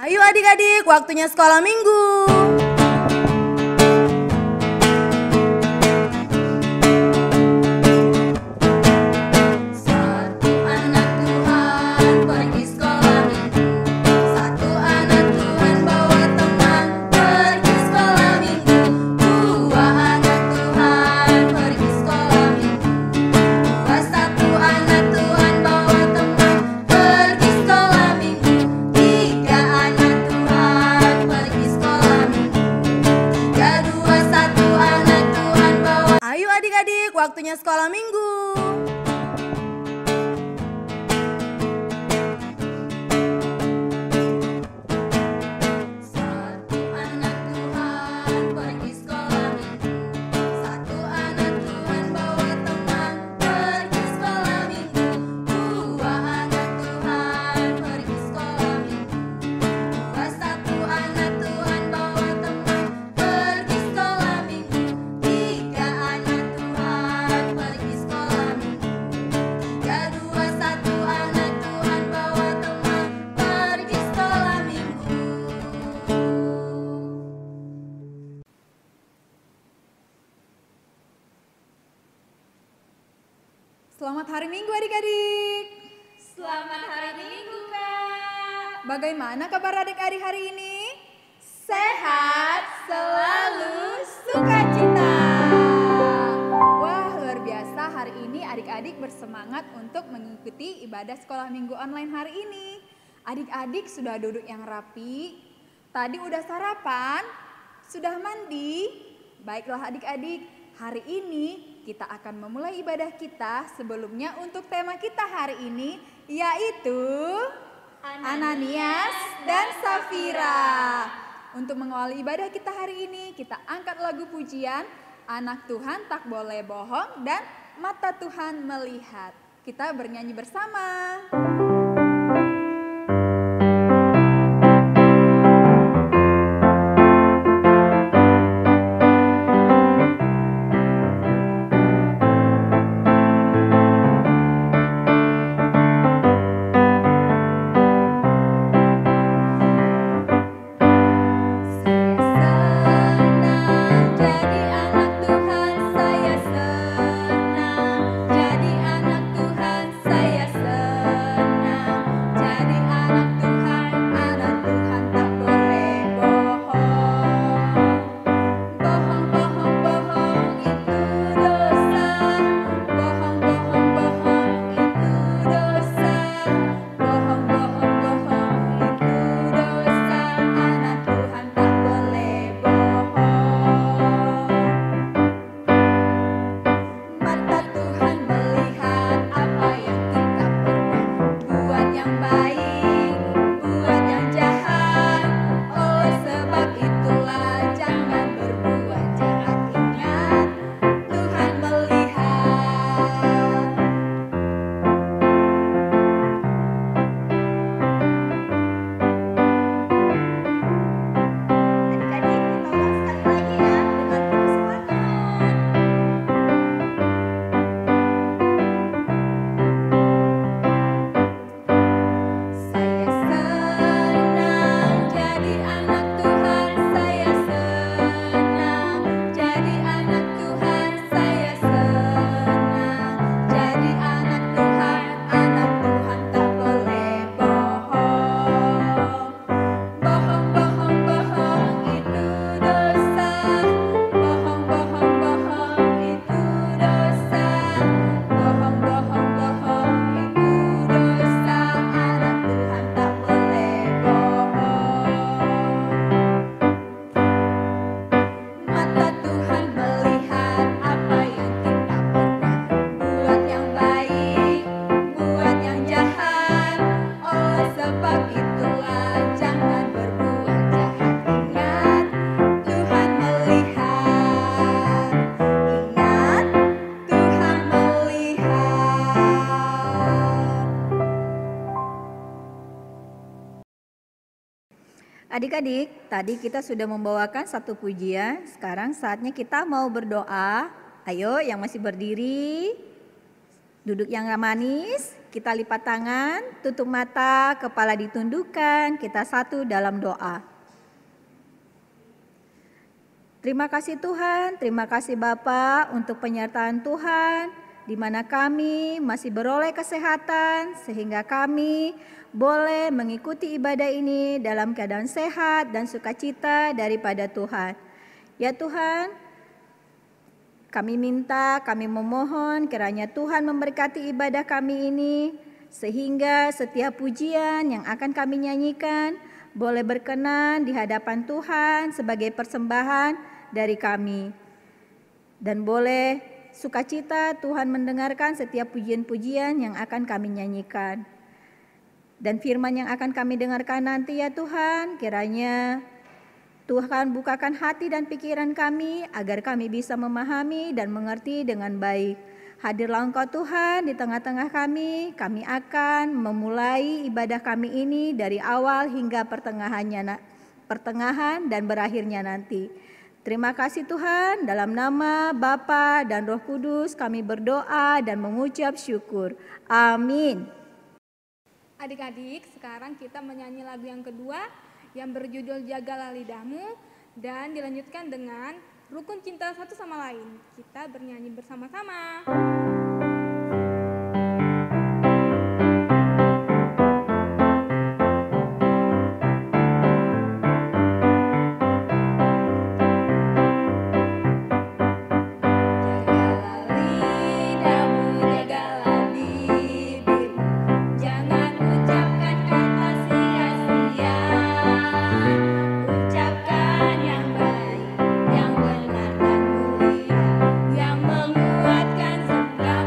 Ayo adik-adik, waktunya sekolah minggu. Waktunya sekolah minggu. Selamat hari Minggu adik-adik. Selamat hari Minggu, Kak. Bagaimana kabar adik-adik hari ini? Sehat, selalu sukacita. Wah, luar biasa, hari ini adik-adik bersemangat untuk mengikuti ibadah sekolah minggu online hari ini. Adik-adik sudah duduk yang rapi, tadi udah sarapan, sudah mandi. Baiklah adik-adik, hari ini kita akan memulai ibadah kita. Sebelumnya untuk tema kita hari ini yaitu Ananias dan Safira. Untuk mengawali ibadah kita hari ini, kita angkat lagu pujian Anak Tuhan Tak Boleh Bohong dan Mata Tuhan Melihat. Kita bernyanyi bersama. Adik-adik, tadi kita sudah membawakan satu pujian, sekarang saatnya kita mau berdoa. Ayo yang masih berdiri, Duduk yang manis, kita lipat tangan, tutup mata, kepala ditundukkan, kita satu dalam doa. Terima kasih Tuhan, terima kasih Bapa untuk penyertaan Tuhan, di mana kami masih beroleh kesehatan, sehingga kami boleh mengikuti ibadah ini dalam keadaan sehat dan sukacita daripada Tuhan. Ya Tuhan, kami minta, kami memohon kiranya Tuhan memberkati ibadah kami ini, sehingga setiap pujian yang akan kami nyanyikan boleh berkenan di hadapan Tuhan sebagai persembahan dari kami. Dan boleh sukacita Tuhan mendengarkan setiap pujian-pujian yang akan kami nyanyikan. Dan firman yang akan kami dengarkan nanti ya Tuhan, kiranya Tuhan bukakan hati dan pikiran kami agar kami bisa memahami dan mengerti dengan baik. Hadirlah Engkau Tuhan di tengah-tengah kami akan memulai ibadah kami ini dari awal hingga pertengahan dan berakhirnya nanti. Terima kasih Tuhan, dalam nama Bapa dan Roh Kudus kami berdoa dan mengucap syukur. Amin. Adik-adik, sekarang kita menyanyi lagu yang kedua yang berjudul Jagalah Lidahmu dan dilanjutkan dengan Rukun Cinta Satu Sama Lain. Kita bernyanyi bersama-sama. Yang menguatkan segala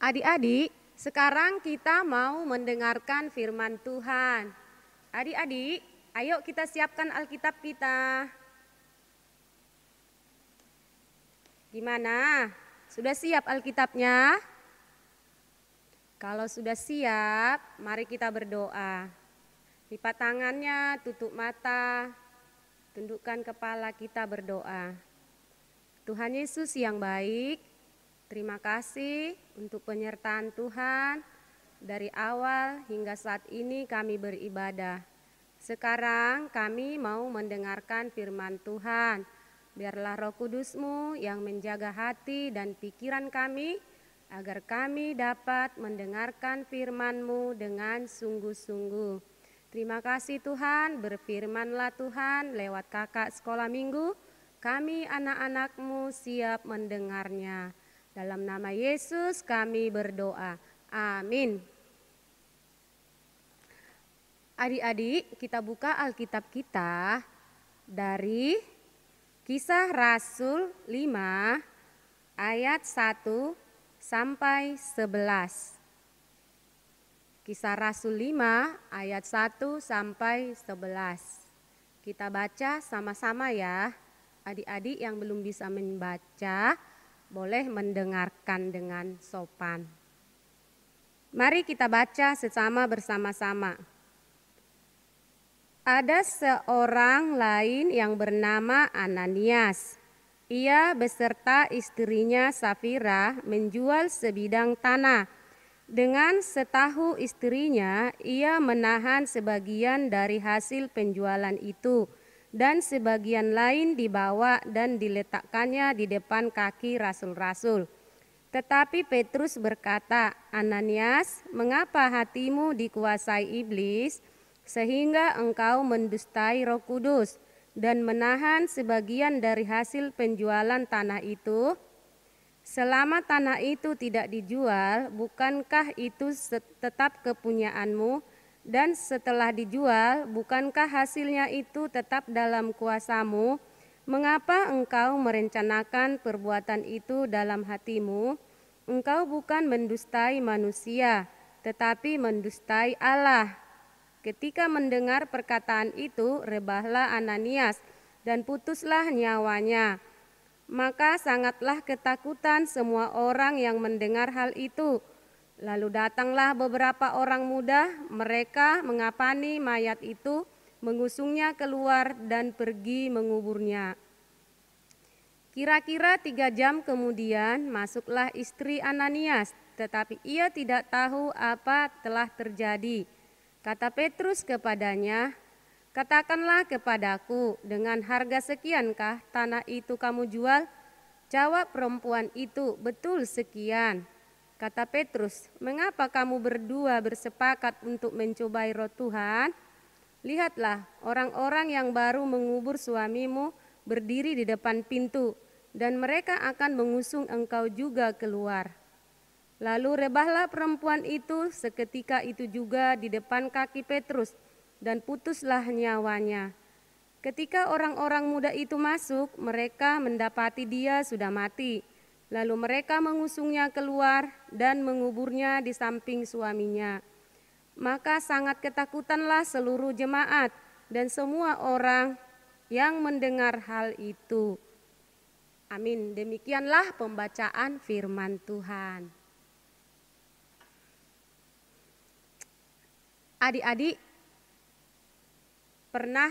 Adik-adik, sekarang kita mau mendengarkan firman Tuhan. Adik-adik, ayo kita siapkan Alkitab kita. Gimana? Sudah siap Alkitabnya? Kalau sudah siap, mari kita berdoa. Lipat tangannya, tutup mata, tundukkan kepala, kita berdoa. Tuhan Yesus yang baik, terima kasih untuk penyertaan Tuhan. Dari awal hingga saat ini kami beribadah. Sekarang kami mau mendengarkan firman Tuhan. Biarlah Roh Kudus-Mu yang menjaga hati dan pikiran kami, agar kami dapat mendengarkan firman-Mu dengan sungguh-sungguh. Terima kasih Tuhan, berfirman-Lah Tuhan lewat kakak sekolah minggu. Kami anak-anak-Mu siap mendengarnya. Dalam nama Yesus kami berdoa. Amin. Adik-adik, kita buka Alkitab kita dari Kisah Rasul 5 ayat 1 sampai 11. Kisah Rasul 5 ayat 1 sampai 11. Kita baca sama-sama ya. Adik-adik yang belum bisa membaca boleh mendengarkan dengan sopan. Mari kita baca bersama-sama. Ada seorang lain yang bernama Ananias. Ia beserta istrinya Safira menjual sebidang tanah. Dengan setahu istrinya, ia menahan sebagian dari hasil penjualan itu, dan sebagian lain dibawa dan diletakkannya di depan kaki rasul-rasul. Tetapi Petrus berkata, "Ananias, mengapa hatimu dikuasai iblis, sehingga engkau mendustai Roh Kudus dan menahan sebagian dari hasil penjualan tanah itu? Selama tanah itu tidak dijual, bukankah itu tetap kepunyaanmu? Dan setelah dijual, bukankah hasilnya itu tetap dalam kuasamu? Mengapa engkau merencanakan perbuatan itu dalam hatimu? Engkau bukan mendustai manusia, tetapi mendustai Allah." Ketika mendengar perkataan itu, rebahlah Ananias dan putuslah nyawanya. Maka sangatlah ketakutan semua orang yang mendengar hal itu. Lalu datanglah beberapa orang muda, mereka mengapani mayat itu, mengusungnya keluar dan pergi menguburnya. Kira-kira 3 jam kemudian masuklah istri Ananias, tetapi ia tidak tahu apa telah terjadi. Kata Petrus kepadanya, "Katakanlah kepadaku, dengan harga sekiankah tanah itu kamu jual?" Jawab perempuan itu, "Betul sekian." Kata Petrus, "Mengapa kamu berdua bersepakat untuk mencobai Roh Tuhan? Lihatlah, orang-orang yang baru mengubur suamimu berdiri di depan pintu, dan mereka akan mengusung engkau juga keluar." Lalu rebahlah perempuan itu seketika itu juga di depan kaki Petrus, dan putuslah nyawanya. Ketika orang-orang muda itu masuk, mereka mendapati dia sudah mati. Lalu mereka mengusungnya keluar dan menguburnya di samping suaminya. Maka sangat ketakutanlah seluruh jemaat dan semua orang yang mendengar hal itu. Amin. Demikianlah pembacaan firman Tuhan. Adik-adik pernah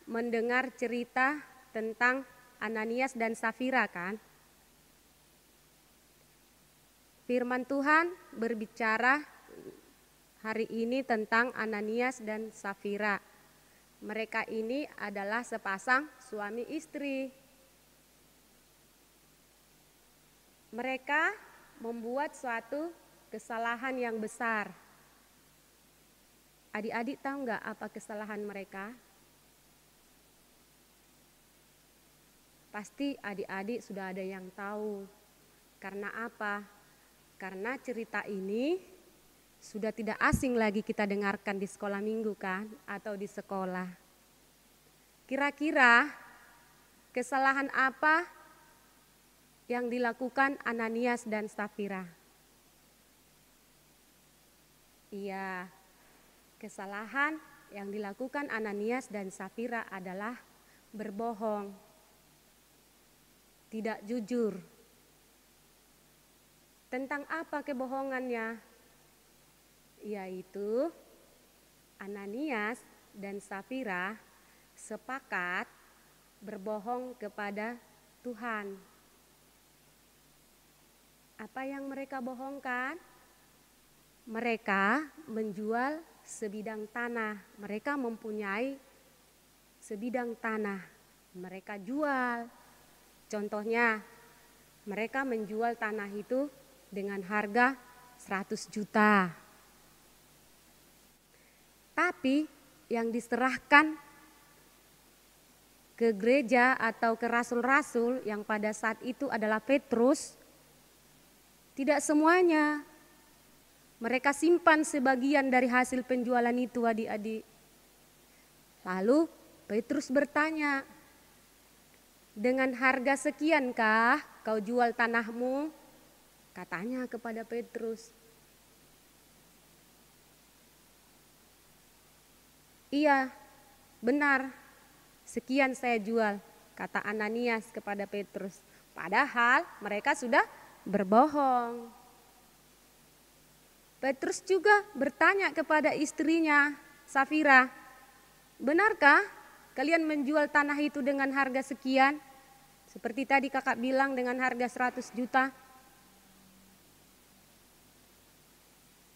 mendengar cerita tentang Ananias dan Safira kan? Firman Tuhan berbicara hari ini tentang Ananias dan Safira. Mereka ini adalah sepasang suami istri. Mereka membuat suatu kesalahan yang besar. Adik-adik tahu nggak apa kesalahan mereka? Pasti adik-adik sudah ada yang tahu. Karena apa? Karena cerita ini sudah tidak asing lagi kita dengarkan di sekolah minggu kan? Atau di sekolah. Kira-kira kesalahan apa yang dilakukan Ananias dan Safira? Iya, kesalahan yang dilakukan Ananias dan Safira adalah berbohong, tidak jujur. Tentang apa kebohongannya? Yaitu Ananias dan Safira sepakat berbohong kepada Tuhan. Apa yang mereka bohongkan? Mereka menjual sebidang tanah. Mereka mempunyai sebidang tanah. Mereka jual. Contohnya, mereka menjual tanah itu dengan harga 100 juta. Tapi yang diserahkan ke gereja atau ke rasul-rasul yang pada saat itu adalah Petrus, tidak semuanya. Mereka simpan sebagian dari hasil penjualan itu, adik-adik. Lalu Petrus bertanya, dengan harga sekiankah kau jual tanahmu? Katanya kepada Petrus. Iya, benar, sekian saya jual, kata Ananias kepada Petrus. Padahal mereka sudah berbohong. Petrus juga bertanya kepada istrinya, Safira, benarkah kalian menjual tanah itu dengan harga sekian? Seperti tadi kakak bilang dengan harga 100 juta.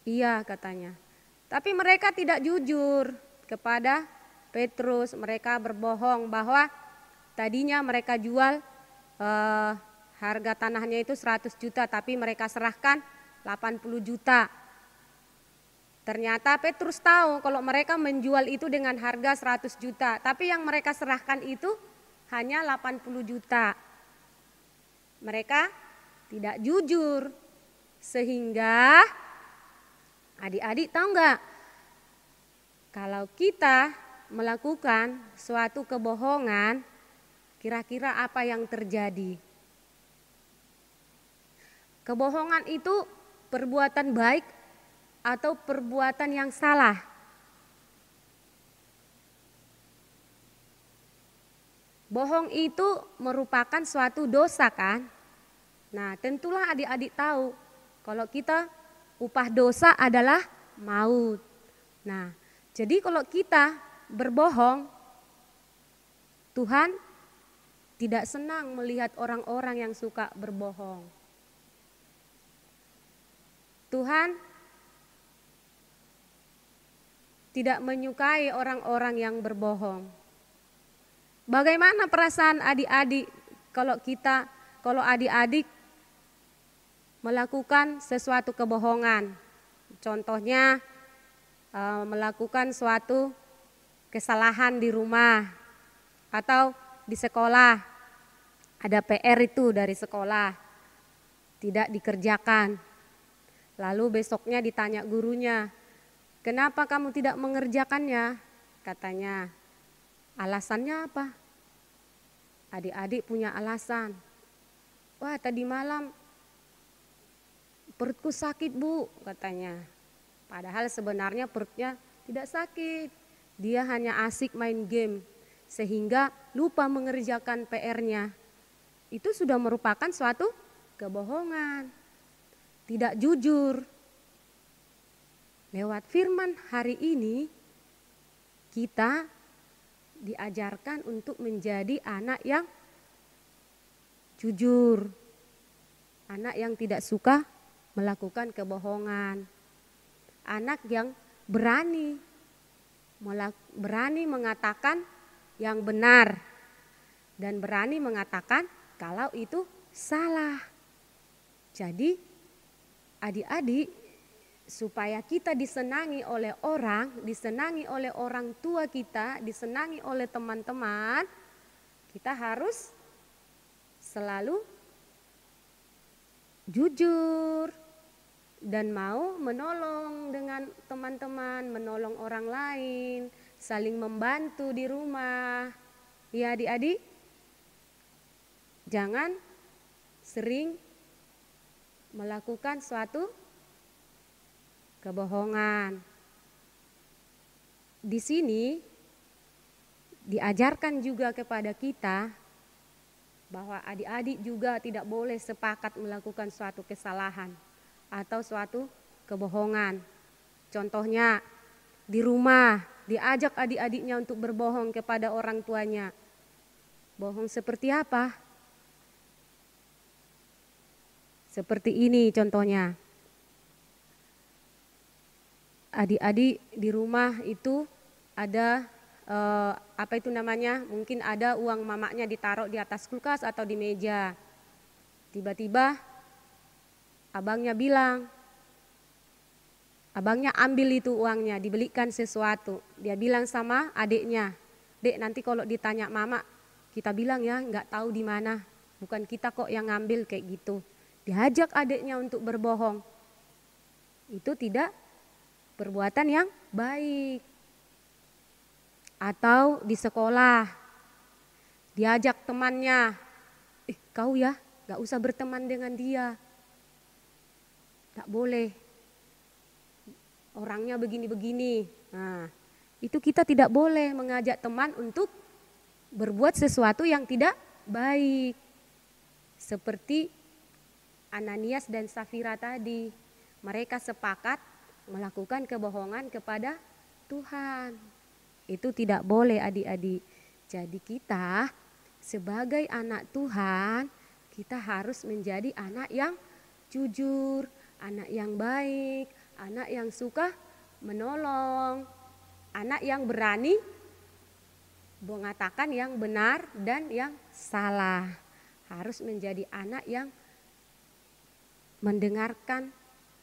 Iya, katanya. Tapi mereka tidak jujur kepada Petrus. Mereka berbohong bahwa tadinya mereka jual harga tanahnya itu 100 juta, tapi mereka serahkan 80 juta. Ternyata Petrus tahu kalau mereka menjual itu dengan harga 100 juta, tapi yang mereka serahkan itu hanya 80 juta. Mereka tidak jujur, sehingga adik-adik tahu enggak? Kalau kita melakukan suatu kebohongan, kira-kira apa yang terjadi? Kebohongan itu perbuatan baik atau perbuatan yang salah? Bohong itu merupakan suatu dosa, kan? Nah, tentulah adik-adik tahu kalau kita upah dosa adalah maut. Nah, jadi kalau kita berbohong, Tuhan tidak senang melihat orang-orang yang suka berbohong. Tuhan tidak menyukai orang-orang yang berbohong. Bagaimana perasaan adik-adik kalau adik-adik melakukan sesuatu kebohongan? Contohnya melakukan suatu kesalahan di rumah atau di sekolah. Ada PR itu dari sekolah, tidak dikerjakan. Lalu besoknya ditanya gurunya, kenapa kamu tidak mengerjakannya? Katanya, alasannya apa? Adik-adik punya alasan. Wah, tadi malam perutku sakit, Bu, katanya. Padahal sebenarnya perutnya tidak sakit. Dia hanya asik main game sehingga lupa mengerjakan PR-nya. Itu sudah merupakan suatu kebohongan. Tidak jujur. Lewat firman hari ini kita diajarkan untuk menjadi anak yang jujur. Anak yang tidak suka melakukan kebohongan. Anak yang berani mengatakan yang benar dan berani mengatakan kalau itu salah. Jadi adik-adik, supaya kita disenangi oleh orang tua kita, disenangi oleh teman-teman, kita harus selalu jujur dan mau menolong dengan teman-teman, menolong orang lain, saling membantu di rumah. Ya adik-adik, jangan sering melakukan suatu kebohongan. Di sini diajarkan juga kepada kita bahwa adik-adik juga tidak boleh sepakat melakukan suatu kesalahan atau suatu kebohongan. Contohnya di rumah diajak adik-adiknya untuk berbohong kepada orang tuanya. Bohong seperti apa? Seperti ini contohnya. Adik-adik di rumah itu ada mungkin ada uang mamanya ditaruh di atas kulkas atau di meja. Tiba-tiba abangnya bilang, abangnya ambil itu uangnya, dibelikan sesuatu. Dia bilang sama adiknya, "Dek, nanti kalau ditanya mama, kita bilang ya nggak tahu di mana, bukan kita kok yang ngambil," kayak gitu. Diajak adiknya untuk berbohong. Itu tidak perbuatan yang baik. Atau di sekolah diajak temannya, "Kau ya gak usah berteman dengan dia, gak boleh, orangnya begini-begini." Nah, itu kita tidak boleh mengajak teman untuk berbuat sesuatu yang tidak baik. Seperti Ananias dan Safira tadi, mereka sepakat melakukan kebohongan kepada Tuhan. Itu tidak boleh adik-adik. Jadi kita sebagai anak Tuhan, kita harus menjadi anak yang jujur, anak yang baik, anak yang suka menolong, anak yang berani mengatakan yang benar dan yang salah. Harus menjadi anak yang mendengarkan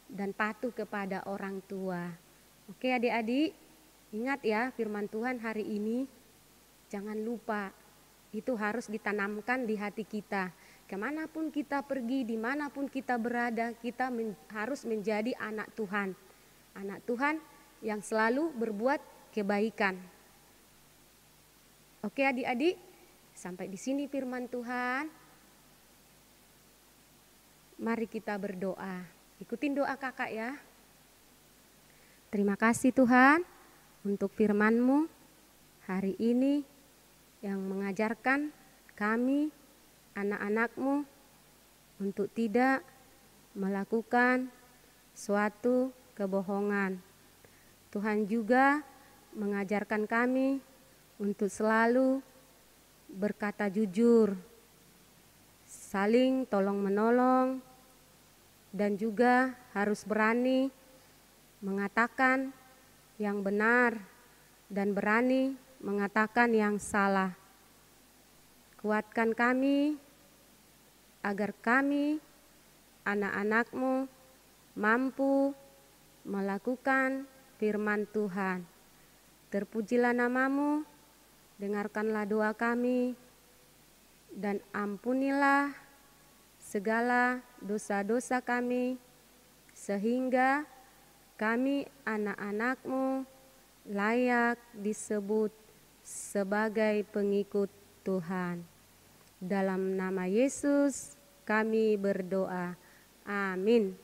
dan patuh kepada orang tua. Oke adik-adik, ingat ya firman Tuhan hari ini. Jangan lupa, itu harus ditanamkan di hati kita. Kemanapun kita pergi, dimanapun kita berada, kita harus menjadi anak Tuhan. Anak Tuhan yang selalu berbuat kebaikan. Oke adik-adik, sampai di sini firman Tuhan. Mari kita berdoa. Ikutin doa kakak ya. Terima kasih Tuhan untuk firman-Mu hari ini yang mengajarkan kami anak-anak-Mu untuk tidak melakukan suatu kebohongan. Tuhan juga mengajarkan kami untuk selalu berkata jujur, saling tolong-menolong, dan juga harus berani mengatakan yang benar dan berani mengatakan yang salah. Kuatkan kami agar kami anak-anak-Mu mampu melakukan firman Tuhan. Terpujilah nama-Mu, dengarkanlah doa kami, dan ampunilah segala dosa-dosa kami, sehingga kami anak-anak-Mu layak disebut sebagai pengikut Tuhan. Dalam nama Yesus kami berdoa. Amin.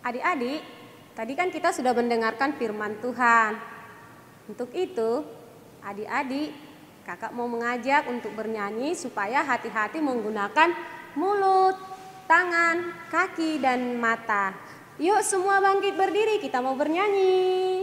Adik-adik, tadi kan kita sudah mendengarkan firman Tuhan. Untuk itu, adik-adik, kakak mau mengajak untuk bernyanyi supaya hati-hati menggunakan mulut, tangan, kaki, dan mata. Yuk semua bangkit berdiri, kita mau bernyanyi.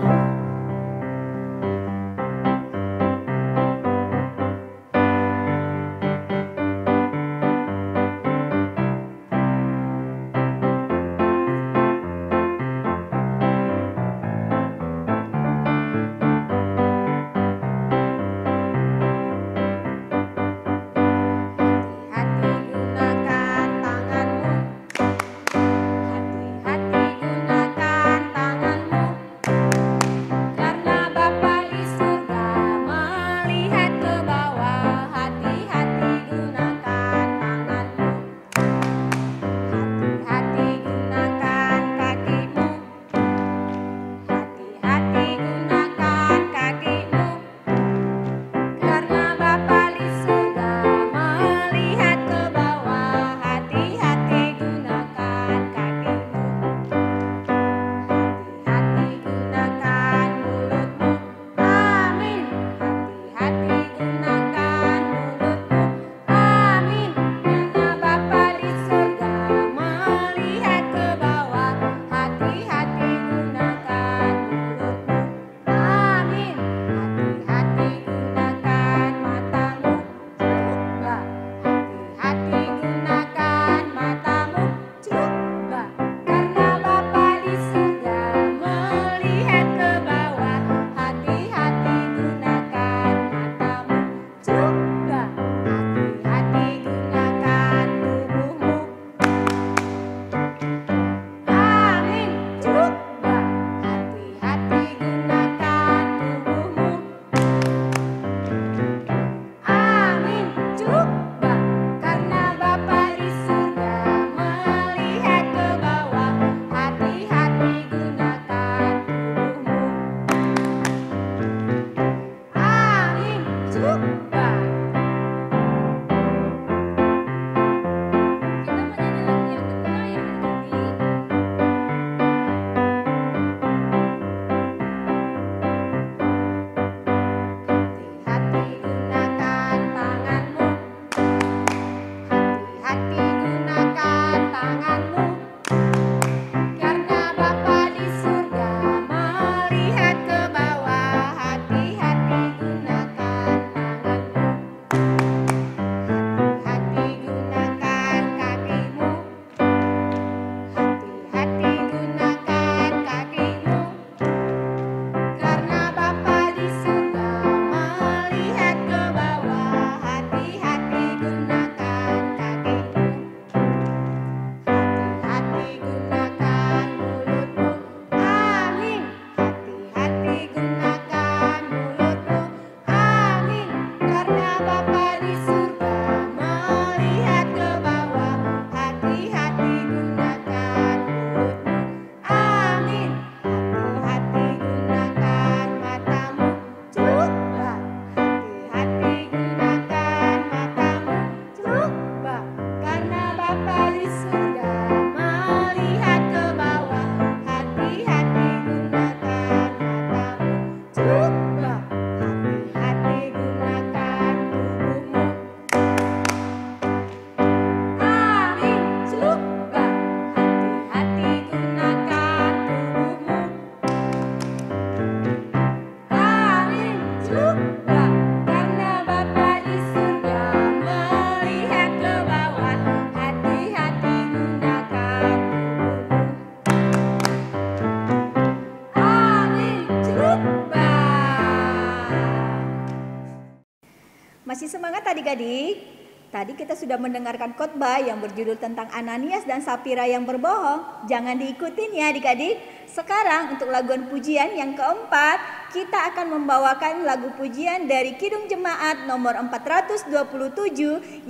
Masih semangat adik-adik? Tadi kita sudah mendengarkan khotbah yang berjudul tentang Ananias dan Safira yang berbohong. Jangan diikutin ya adik-adik. Sekarang untuk laguan pujian yang keempat, kita akan membawakan lagu pujian dari Kidung Jemaat nomor 427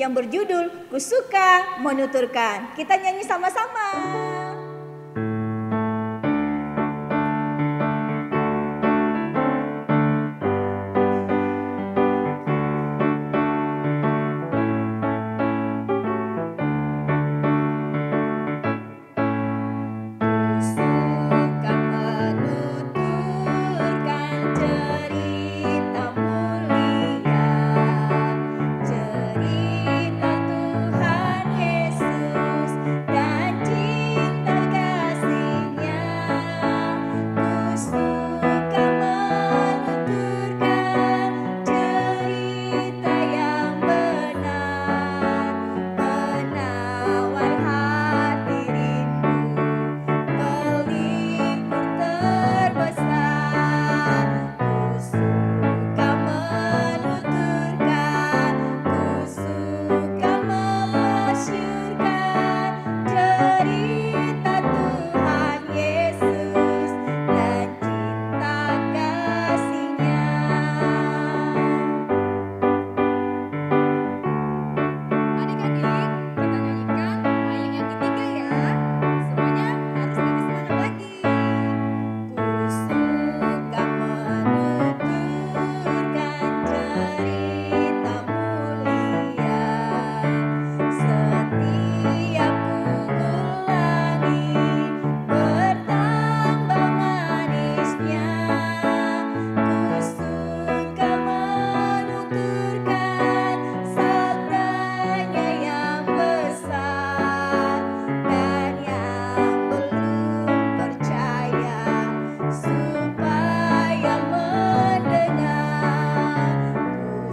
yang berjudul Kusuka Menuturkan. Kita nyanyi sama-sama. Kusuka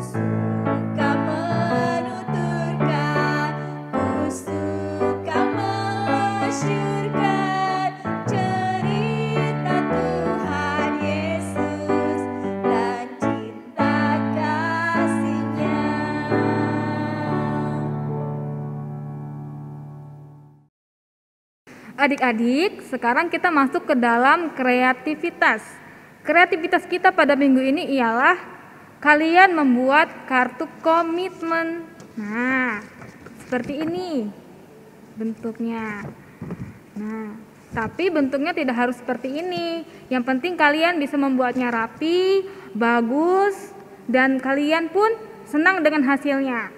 suka menuturkan, ku suka memasyurkan cerita Tuhan Yesus dan cinta kasih-Nya. Adik-adik, sekarang kita masuk ke dalam kreativitas. Kreativitas kita pada minggu ini ialah kalian membuat kartu komitmen. Nah, seperti ini bentuknya. Nah, tapi bentuknya tidak harus seperti ini. Yang penting kalian bisa membuatnya rapi, bagus, dan kalian pun senang dengan hasilnya.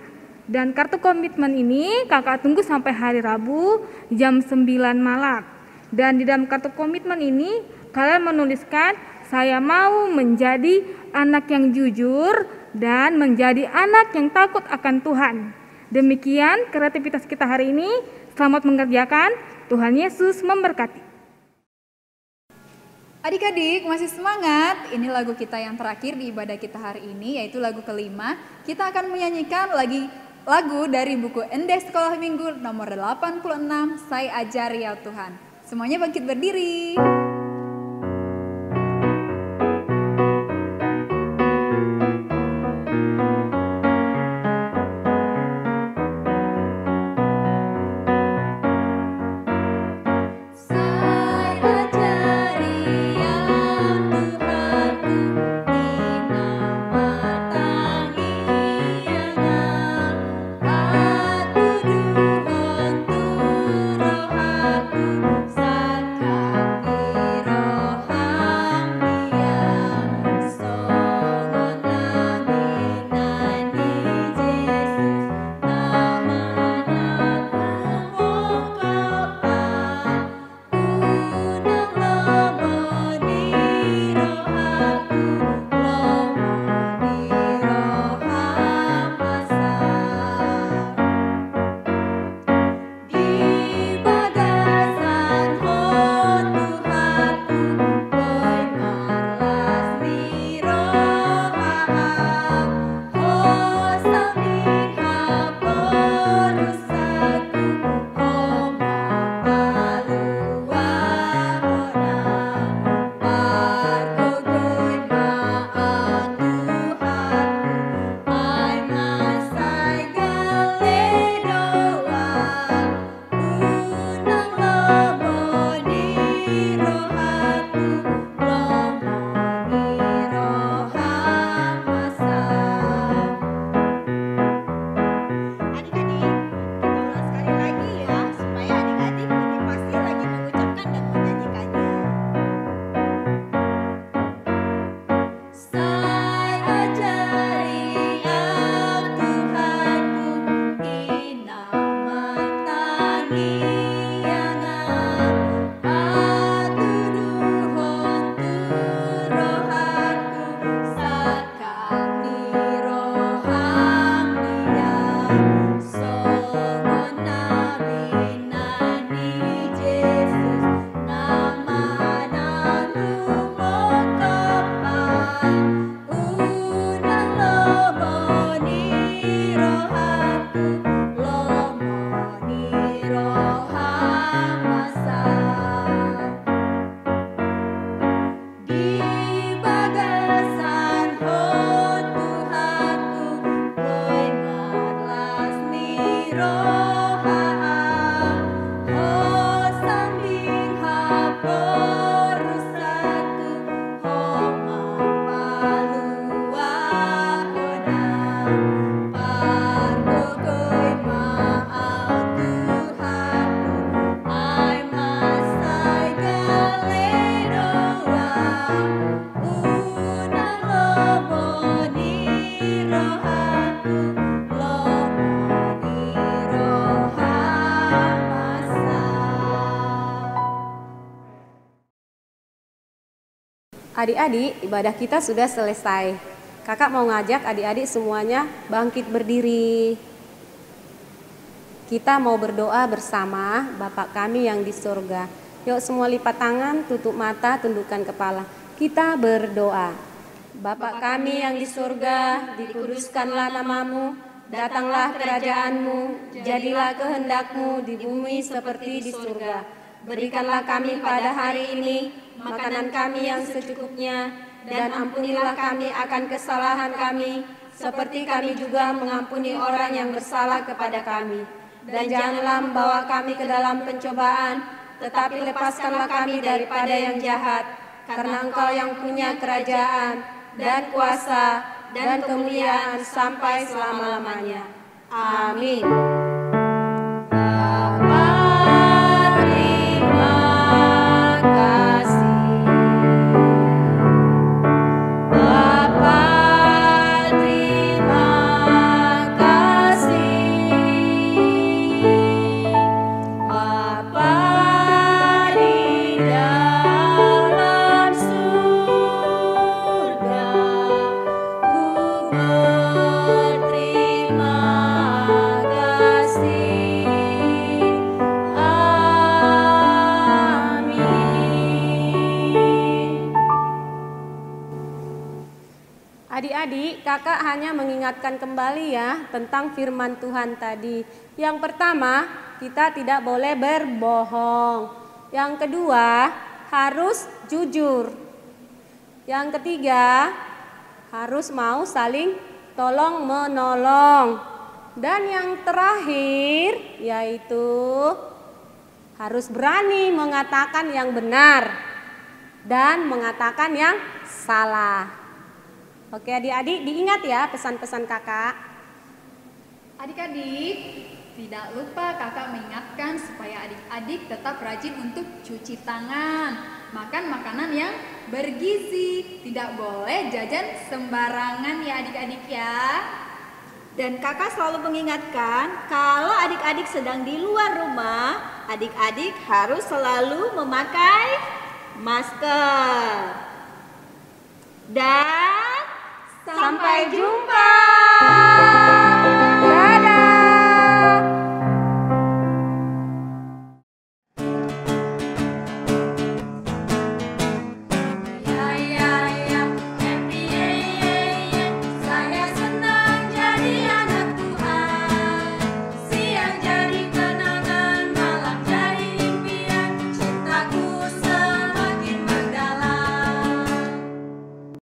Dan kartu komitmen ini kakak tunggu sampai hari Rabu jam 9 malam. Dan di dalam kartu komitmen ini kalian menuliskan, saya mau menjadi anak yang jujur dan menjadi anak yang takut akan Tuhan. Demikian kreativitas kita hari ini. Selamat mengerjakan. Tuhan Yesus memberkati. Adik-adik masih semangat? Ini lagu kita yang terakhir di ibadah kita hari ini, yaitu lagu kelima. Kita akan menyanyikan lagu dari buku Ende Sekolah Minggu nomor 86, Saya Ajari Ya Tuhan. Semuanya bangkit berdiri. Adik-adik, ibadah kita sudah selesai. Kakak mau ngajak adik-adik semuanya bangkit berdiri. Kita mau berdoa bersama Bapa kami yang di surga. Yuk semua lipat tangan, tutup mata, tundukkan kepala. Kita berdoa. Bapa kami yang di surga, dikuduskanlah namamu, datanglah kerajaanmu, jadilah kehendakmu di bumi seperti di surga. Berikanlah kami pada hari ini makanan kami yang secukupnya, dan ampunilah kami akan kesalahan kami, seperti kami juga mengampuni orang yang bersalah kepada kami. Dan janganlah membawa kami ke dalam pencobaan, tetapi lepaskanlah kami daripada yang jahat, karena Engkau yang punya kerajaan dan kuasa dan kemuliaan sampai selama-lamanya. Amin. Bapa, terima kasih. Bapa, terima kasih. Bapa di dalam surga, ku berterima kasih. Amin. Adik-adik, kakak hanya mengingatkan kembali ya tentang firman Tuhan tadi. Yang pertama, kita tidak boleh berbohong. Yang kedua, harus jujur. Yang ketiga, harus mau saling tolong menolong. Dan yang terakhir yaitu harus berani mengatakan yang benar dan mengatakan yang salah. Oke adik-adik, diingat ya pesan-pesan kakak. Adik-adik, tidak lupa kakak mengingatkan supaya adik-adik tetap rajin untuk cuci tangan, makan makanan yang bergizi, tidak boleh jajan sembarangan ya adik-adik ya. Dan kakak selalu mengingatkan, kalau adik-adik sedang di luar rumah, adik-adik harus selalu memakai masker. Dan Sampai jumpa.